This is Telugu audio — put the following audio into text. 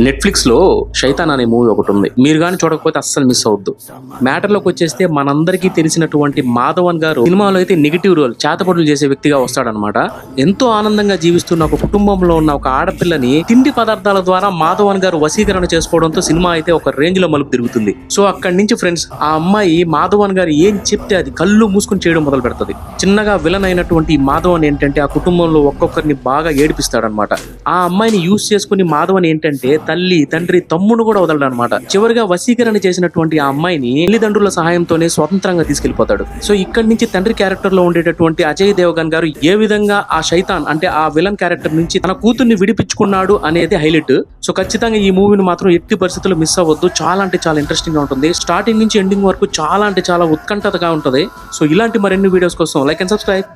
నెట్ఫ్లిక్స్ లో శైతాన్ అనే మూవీ ఒకటి ఉంది. మీరు గాని చూడకపోతే అస్సలు మిస్ అవద్దు. మ్యాటర్ లోకి వచ్చేస్తే మనందరికీ తెలిసినటువంటి మాధవన్ గారు సినిమాలో అయితే నెగిటివ్ రోల్ చేతపడులు చేసే వ్యక్తిగా వస్తాడనమాట. ఎంతో ఆనందంగా జీవిస్తున్న ఒక కుటుంబంలో ఉన్న ఒక ఆడపిల్లని తిండి పదార్థాల ద్వారా మాధవన్ గారు వశీకరణ చేసుకోవడంతో సినిమా అయితే ఒక రేంజ్ లో మలుపు తిరుగుతుంది. సో అక్కడి నుంచి ఫ్రెండ్స్ ఆ అమ్మాయి మాధవన్ గారు ఏం చెప్తే అది కళ్ళు మూసుకొని చేయడం మొదలు పెడుతుంది. చిన్నగా విలన్ అయినటువంటి మాధవన్ ఏంటంటే ఆ కుటుంబంలో ఒక్కొక్కరిని బాగా ఏడిపిస్తాడనమాట. ఆ అమ్మాయిని యూజ్ చేసుకుని మాధవన్ ఏంటంటే తల్లి తండ్రి తమ్ముడు కూడా వదలడు అనమాట. చివరిగా వశీకరణ చేసినటువంటి ఆ అమ్మాయిని తల్లిదండ్రుల సహాయంతోనే స్వతంత్రంగా తీసుకెళ్లిపోతాడు. సో ఇక్కడి నుంచి తండ్రి క్యారెక్టర్ లో ఉండేటటువంటి అజయ్ దేవగన్ గారు ఏ విధంగా ఆ శైతాన్ అంటే ఆ విలన్ క్యారెక్టర్ నుంచి తన కూతుర్ని విడిపించుకున్నాడు అనేది హైలైట్. సో ఖచ్చితంగా ఈ మూవీని మాత్రం ఎట్టి పరిస్థితుల్లో మిస్ అవ్వద్దు. చాలా అంటే చాలా ఇంట్రెస్టింగ్ గా ఉంటుంది. స్టార్టింగ్ నుంచి ఎండింగ్ వరకు చాలా అంటే చాలా ఉత్కంఠతగా ఉంటుంది. సో ఇలాంటి మరిన్ని వీడియోస్ కోసం లైక్ అండ్ సబ్స్క్రైబ్.